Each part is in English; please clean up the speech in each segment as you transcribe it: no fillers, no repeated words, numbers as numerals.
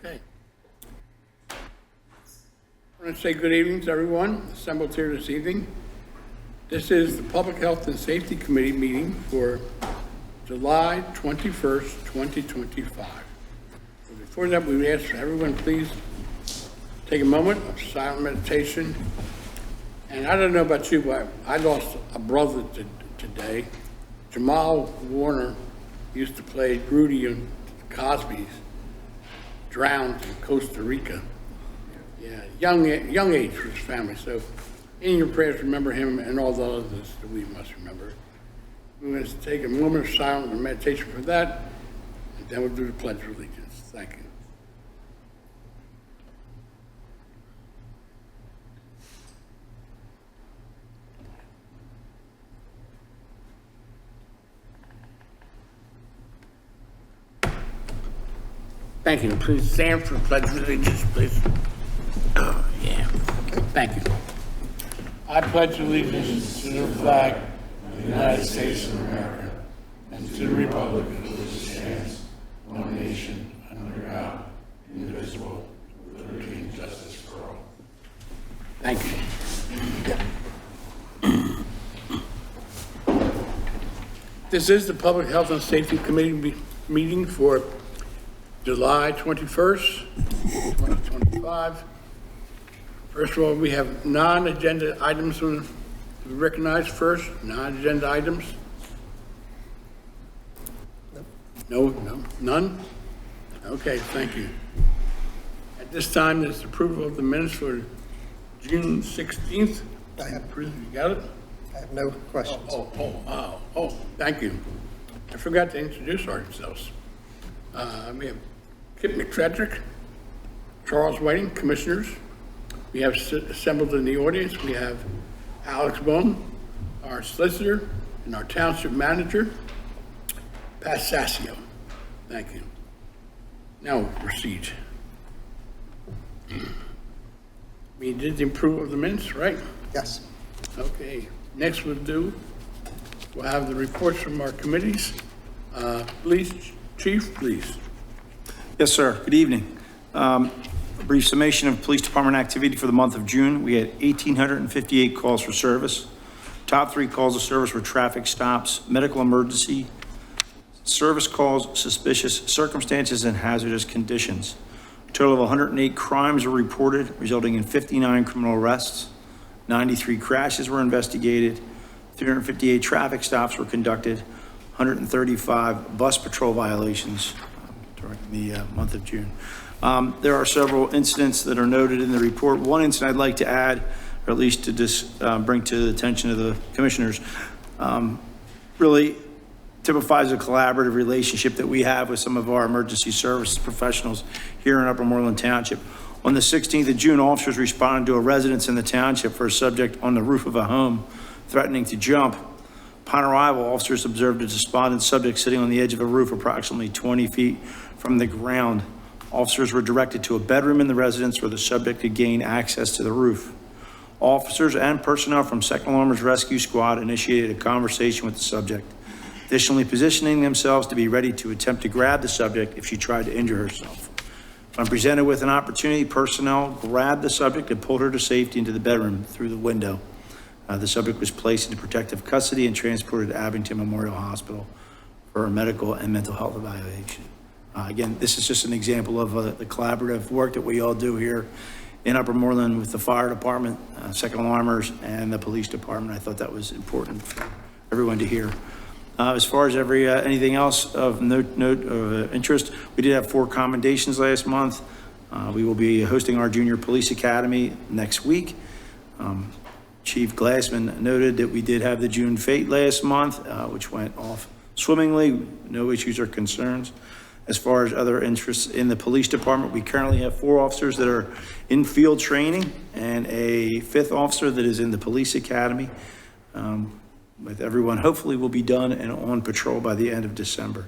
Okay. I want to say good evening to everyone assembled here this evening. This is the Public Health and Safety Committee meeting for July 21st, 2025. But before that, we would ask everyone please take a moment of silent meditation. And I don't know about you, but I lost a brother today. Jamal Warner used to play Rudy and Cosby's, drowned in Costa Rica. Yeah, young age for his family. So in your prayers, remember him and all the others that we must remember. We're going to take a moment of silence and meditation for that, and then we'll do the Pledge of Allegiance. Thank you. Thank you. Please stand for the Pledge of Allegiance, please. Oh, yeah. Thank you. I pledge allegiance to the flag of the United States of America and to the republic for which it stands, one nation, under God, indivisible, with liberty and justice for all. Thank you. This is the Public Health and Safety Committee meeting for July 21st, 2025. First of all, we have non-agenda items to recognize first. Non-agenda items? No, none? Okay, thank you. At this time, there's approval of the minutes for June 16th. You got it? I have no questions. Oh, thank you. I forgot to introduce ourselves. We have Kip McFrederick, Charles Whiting, commissioners. We have assembled in the audience. We have Alex Bohm, our solicitor, and our township manager, Pat Sassio. Thank you. Now we'll proceed. We did the approval of the minutes, right? Yes. Okay. Next we'll have the reports from our committees. Police Chief, please. Yes, sir. Good evening. A brief summation of police department activity for the month of June. We had 1,858 calls for service. Top 3 calls of service were traffic stops, medical emergency, service calls, suspicious circumstances, and hazardous conditions. A total of 108 crimes were reported, resulting in 59 criminal arrests. 93 crashes were investigated. 358 traffic stops were conducted. 135 bus patrol violations during the month of June. There are several incidents that are noted in the report. One incident I'd like to add, or at least to just bring to the attention of the commissioners, really typifies a collaborative relationship that we have with some of our emergency services professionals here in Upper Moreland Township. On the 16th of June, officers responded to a residence in the township for a subject on the roof of a home threatening to jump. Upon arrival, officers observed a despondent subject sitting on the edge of a roof approximately 20 feet from the ground. Officers were directed to a bedroom in the residence where the subject could gain access to the roof. Officers and personnel from Second Alarmers Rescue Squad initiated a conversation with the subject, additionally positioning themselves to be ready to attempt to grab the subject if she tried to injure herself. When presented with an opportunity, personnel grabbed the subject and pulled her to safety into the bedroom through the window. The subject was placed into protective custody and transported to Abington Memorial Hospital for a medical and mental health evaluation. Again, this is just an example of the collaborative work that we all do here in Upper Moreland with the fire department, Second Alarmers, and the police department. I thought that was important for everyone to hear. As far as anything else of interest, we did have 4 commendations last month. We will be hosting our Junior Police Academy next week. Chief Glassman noted that we did have the June Fete last month, which went off swimmingly, no issues or concerns. As far as other interests in the police department, we currently have 4 officers that are in field training and a 5th officer that is in the police academy. With everyone, hopefully will be done and on patrol by the end of December.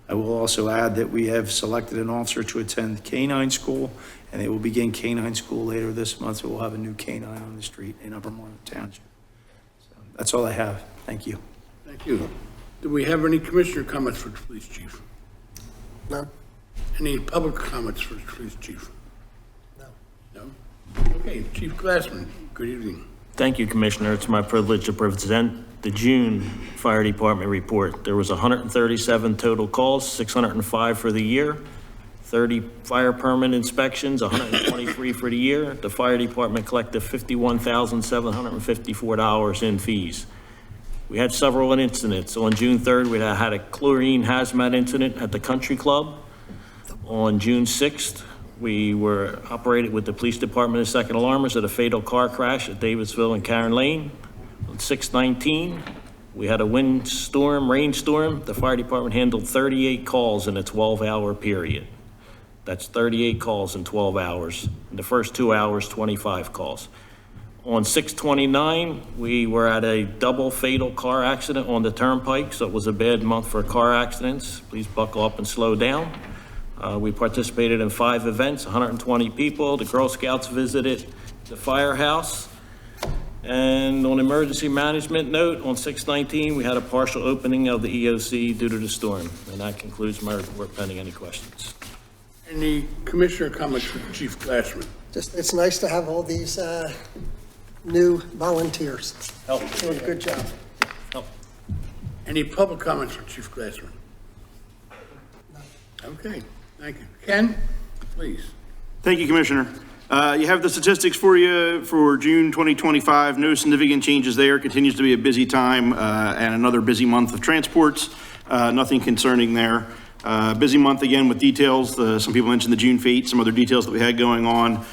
I will also add that we have selected an officer to attend canine school, and they will begin canine school later this month, so we'll have a new canine on the street in Upper Moreland Township. So that's all I have. Thank you. Thank you. Do we have any commissioner comments for the police chief? No. Any public comments for the police chief? No. No? Okay, Chief Glassman, good evening. Thank you, Commissioner. It's my privilege to present the June Fire Department report. There was 137 total calls, 605 for the year, 30 fire permit inspections, 123 for the year. The fire department collected $51,754 in fees. We had several incidents. On June 3rd, we had a chlorine hazmat incident at the country club. On June 6th, we were operated with the police department as second alarmers at a fatal car crash at Davidsville and Karen Lane. On 6/19, we had a windstorm, rainstorm. The fire department handled 38 calls in a 12-hour period. That's 38 calls in 12 hours. In the first 2 hours, 25 calls. On 6/29, we were at a double fatal car accident on the turnpike, so it was a bad month for car accidents. Please buckle up and slow down. We participated in 5 events, 120 people. The Girl Scouts visited the firehouse. And on emergency management note, on 6/19, we had a partial opening of the EOC due to the storm. And that concludes my report, pending any questions. Any commissioner comments for Chief Glassman? Just, it's nice to have all these new volunteers. Help. Doing a good job. Help. Any public comments for Chief Glassman? Okay, thank you. Ken, please. Thank you, Commissioner. You have the statistics for you for June 2025. No significant changes there. Continues to be a busy time and another busy month of transports. Nothing concerning there. Busy month again with details. Some people mentioned the June fete, some other details that we had going on.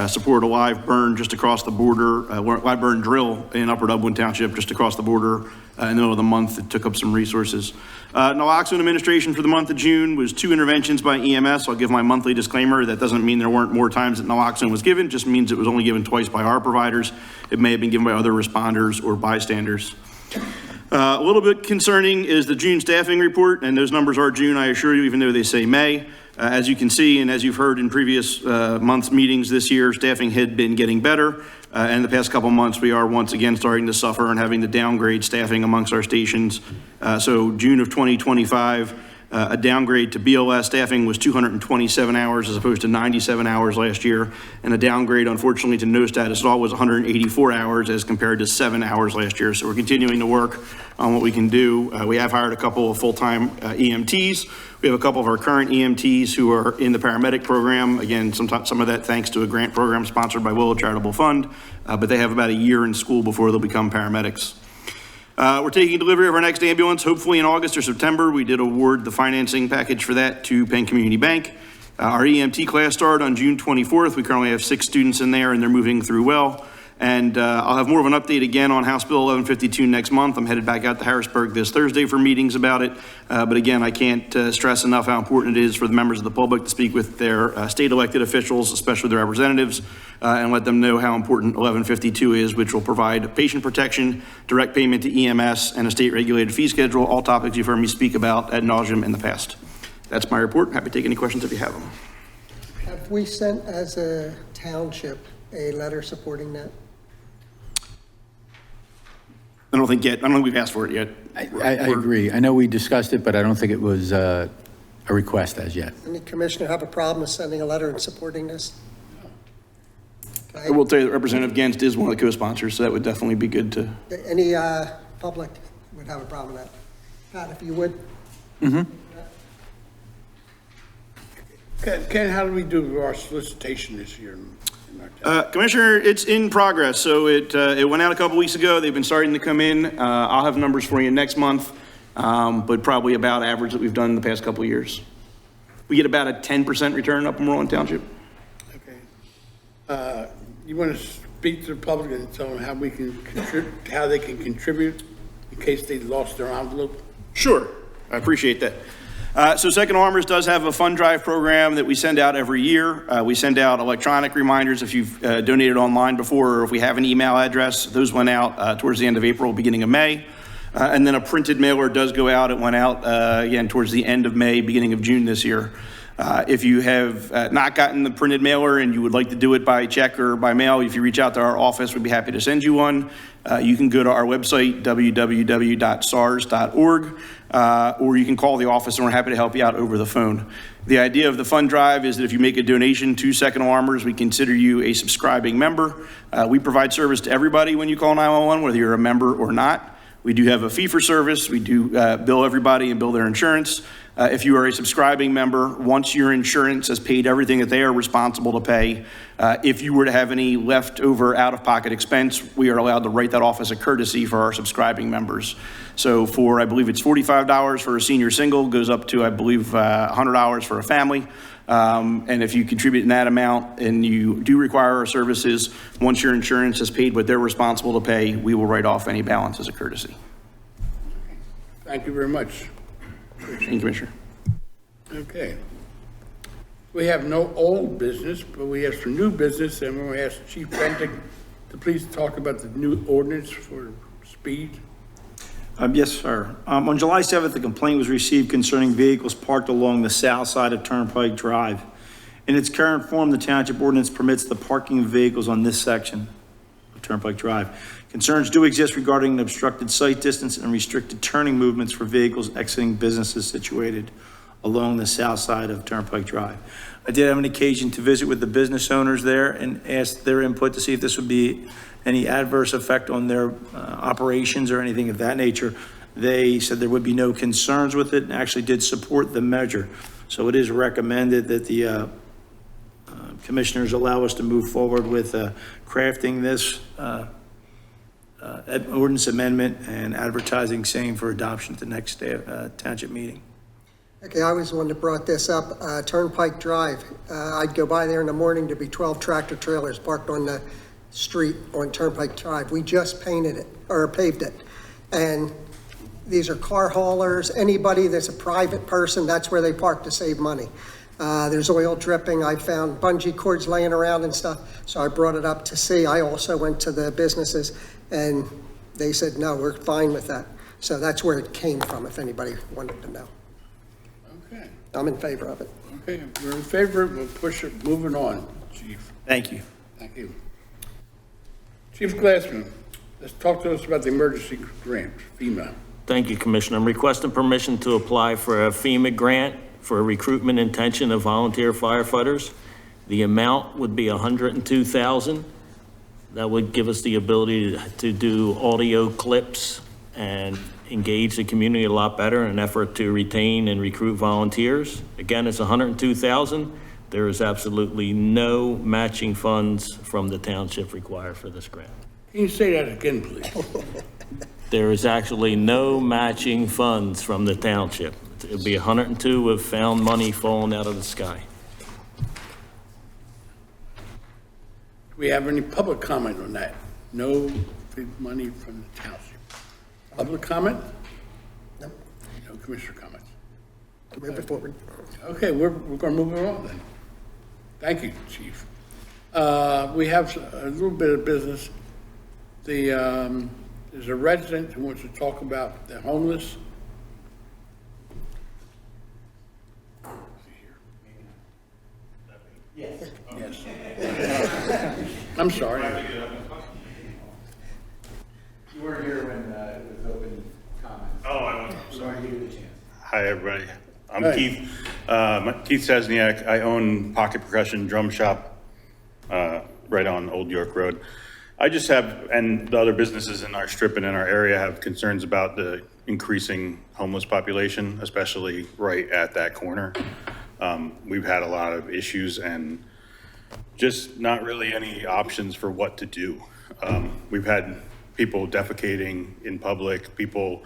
Supported a live burn just across the border, live burn drill in Upper Dublin Township, just across the border in the middle of the month. It took up some resources. Naloxone administration for the month of June was 2 interventions by EMS. I'll give my monthly disclaimer. That doesn't mean there weren't more times that naloxone was given, just means it was only given twice by our providers. It may have been given by other responders or bystanders. A little bit concerning is the June staffing report, and those numbers are June, I assure you, even though they say May. As you can see, and as you've heard in previous months' meetings this year, staffing had been getting better. And the past couple months, we are once again starting to suffer and having to downgrade staffing amongst our stations. So June of 2025, a downgrade to BLS staffing was 227 hours as opposed to 97 hours last year. And a downgrade, unfortunately, to no status at all was 184 hours as compared to 7 hours last year. So we're continuing to work on what we can do. We have hired a couple of full-time EMTs. We have a couple of our current EMTs who are in the paramedic program. Again, some of that thanks to a grant program sponsored by Willow Charitable Fund, but they have about a year in school before they'll become paramedics. We're taking delivery of our next ambulance, hopefully in August or September. We did award the financing package for that to Penn Community Bank. Our EMT class started on June 24th. We currently have 6 students in there and they're moving through well. And I'll have more of an update again on House Bill 1152 next month. I'm headed back out to Harrisburg this Thursday for meetings about it. But again, I can't stress enough how important it is for the members of the public to speak with their state elected officials, especially their representatives, and let them know how important 1152 is, which will provide patient protection, direct payment to EMS, and a state regulated fee schedule, all topics you've heard me speak about ad nauseum in the past. That's my report. Happy to take any questions if you have them. Have we sent as a township a letter supporting that? I don't think we've asked for it yet. I agree. I know we discussed it, but I don't think it was a request as yet. Any commissioner have a problem with sending a letter and supporting this? I will tell you that Representative Genst is one of the co-sponsors, so that would definitely be good to. Any public would have a problem with that. Pat, if you would. Ken, how did we do with our solicitation this year? Commissioner, it's in progress. So it went out a couple weeks ago. They've been starting to come in. I'll have numbers for you next month, but probably about average that we've done in the past couple of years. We get about a 10% return up in Moreland Township. Okay. You want to speak to the public and tell them how we can contribute, how they can contribute in case they lost their envelope? Sure, I appreciate that. So Second Alarmers does have a fund drive program that we send out every year. We send out electronic reminders if you've donated online before, or if we have an email address. Those went out towards the end of April, beginning of May. And then a printed mailer does go out. It went out again towards the end of May, beginning of June this year. If you have not gotten the printed mailer and you would like to do it by check or by mail, if you reach out to our office, we'd be happy to send you one. You can go to our website, www.sars.org, or you can call the office and we're happy to help you out over the phone. The idea of the fund drive is that if you make a donation to Second Alarmers, we consider you a subscribing member. We provide service to everybody when you call 911, whether you're a member or not. We do have a fee for service. We do bill everybody and bill their insurance. If you are a subscribing member, once your insurance has paid everything that they are responsible to pay, if you were to have any leftover out-of-pocket expense, we are allowed to write that off as a courtesy for our subscribing members. So for, I believe it's $45 for a senior single, goes up to, I believe, $100 for a family. And if you contribute in that amount and you do require our services, once your insurance has paid what they're responsible to pay, we will write off any balance as a courtesy. Thank you very much. Thank you, Commissioner. Okay. We have no old business, but we have some new business, and we're going to ask Chief Bendick to please talk about the new ordinance for speed. Yes, sir. On July 7th, a complaint was received concerning vehicles parked along the south side of Turnpike Drive. In its current form, the township ordinance permits the parking of vehicles on this section of Turnpike Drive. Concerns do exist regarding obstructed sight distance and restricted turning movements for vehicles exiting businesses situated along the south side of Turnpike Drive. I did have an occasion to visit with the business owners there and ask their input to see if this would be any adverse effect on their operations or anything of that nature. They said there would be no concerns with it and actually did support the measure. So it is recommended that the commissioners allow us to move forward with crafting this ordinance amendment and advertising same for adoption at the next township meeting. Okay, I was the one that brought this up. Turnpike Drive, I'd go by there in the morning, there'd be 12 tractor trailers parked on the street on Turnpike Drive. We just painted it, or paved it. And these are car haulers, anybody that's a private person, that's where they park to save money. There's oil dripping. I found bungee cords laying around and stuff. So I brought it up to see. I also went to the businesses and they said, no, we're fine with that. So that's where it came from, if anybody wanted to know. Okay. I'm in favor of it. Okay, if we're in favor, we'll push it, moving on, Chief. Thank you. Thank you. Chief Glassman, let's talk to us about the emergency grant, FEMA. Thank you, Commissioner. I'm requesting permission to apply for a FEMA grant for recruitment intention of volunteer firefighters. The amount would be $102,000. That would give us the ability to do audio clips and engage the community a lot better in an effort to retain and recruit volunteers. Again, it's $102,000. There is absolutely no matching funds from the township required for this grant. Can you say that again, please? There is actually no matching funds from the township. It'll be 102 with found money falling out of the sky. Do we have any public comment on that? No big money from the township. Public comment? No. No commissioner comments. Move it forward. Okay, we're going to move it on then. Thank you, Chief. We have a little bit of business. There's a resident who wants to talk about the homeless. Yes. I'm sorry. You weren't here when it was open comments. Oh, I wasn't. Sorry, give you the chance. Hi, everybody. I'm Hi. Keith. Keith Sesniak. I own Pocket Percussion Drum Shop right on Old York Road. I just have, and the other businesses in our strip and in our area have concerns about the increasing homeless population, especially right at that corner. We've had a lot of issues and just not really any options for what to do. We've had people defecating in public, people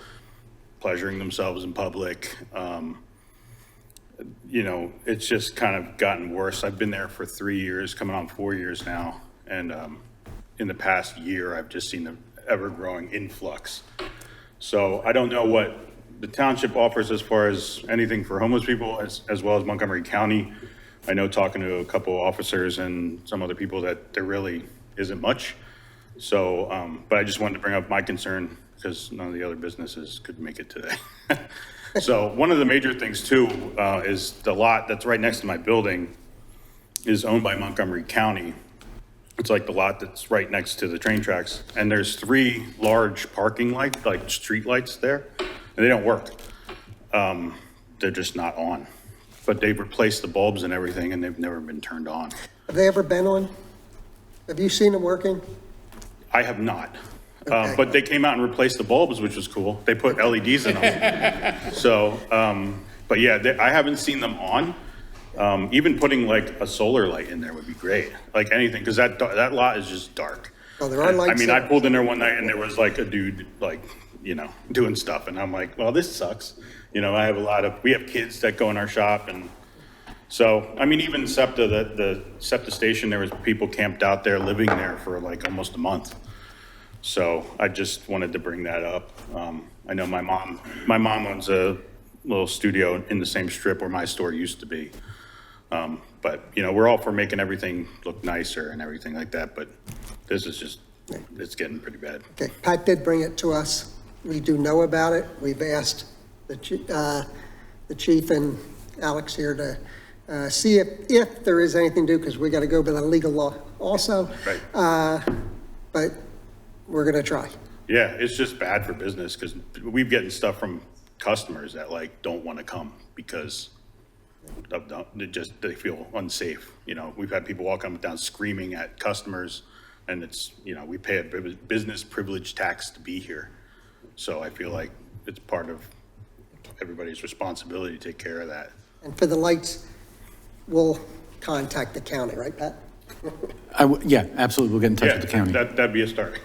pleasuring themselves in public. You know, it's just kind of gotten worse. I've been there for 3 years, coming on 4 years now. And in the past year, I've just seen an ever-growing influx. So I don't know what the township offers as far as anything for homeless people, as well as Montgomery County. I know talking to a couple officers and some other people that there really isn't much. So, but I just wanted to bring up my concern because none of the other businesses could make it today. So one of the major things too, is the lot that's right next to my building is owned by Montgomery County. It's like the lot that's right next to the train tracks. And there's 3 large parking lights, like street lights there, and they don't work. They're just not on. But they've replaced the bulbs and everything, and they've never been turned on. Have they ever been on? Have you seen them working? I have not. Okay. But they came out and replaced the bulbs, which was cool. They put LEDs in them. So, but yeah, I haven't seen them on. Even putting like a solar light in there would be great, like anything, because that lot is just dark. Oh, there are lights I mean, I there. pulled in there one night and there was like a dude, like, you know, doing stuff, and I'm like, well, this sucks. You know, we have kids that go in our shop, and so, I mean, even SEPTA, the SEPTA station, there was people camped out there, living there for like almost a month. So I just wanted to bring that up. I know my mom owns a little studio in the same strip where my store used to be. But, you know, we're all for making everything look nicer and everything like that, but this is just, it's getting pretty bad. Okay, Pat did bring it to us. We do know about it. We've asked the chief and Alex here to see if there is anything to do, because we got to go by the legal law also. Right. But we're going to try. Yeah, it's just bad for business because we're getting stuff from customers that like don't want to come because they feel unsafe. You know, we've had people walk up and down screaming at customers, and it's, you know, we pay a business privilege tax to be here. So I feel like it's part of everybody's responsibility to take care of that. And for the lights, we'll contact the county, right, Pat? Yeah, absolutely. We'll get in touch Yeah, with the county. that'd be a start.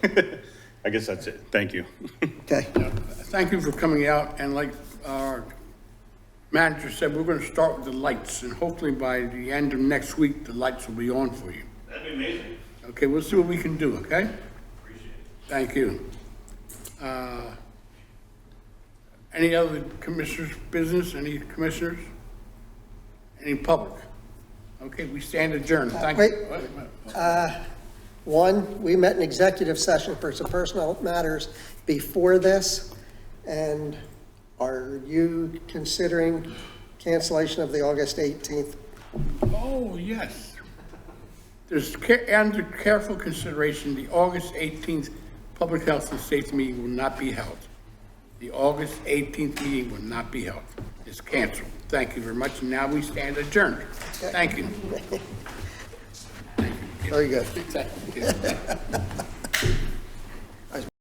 I guess that's it. Thank you. Okay. Thank you for coming out, and like our manager said, we're gonna start with the lights, and hopefully by the end of next week, the lights will be on for you. That'd be amazing. Okay, we'll see what we can do, okay? Appreciate it. Thank you. Any other commissioners' business? Any commissioners? Any public? Okay, we stand adjourned. Thank you. Wait. One, we met in executive session for some personnel matters before this, and are you considering cancellation of the August 18th? Oh, yes. There's, under careful consideration, the August 18th Public Health and Safety meeting will not be held. The August 18th meeting will not be held. It's canceled. Thank you very much. And now we stand adjourned. Thank you. Very good. Thank you.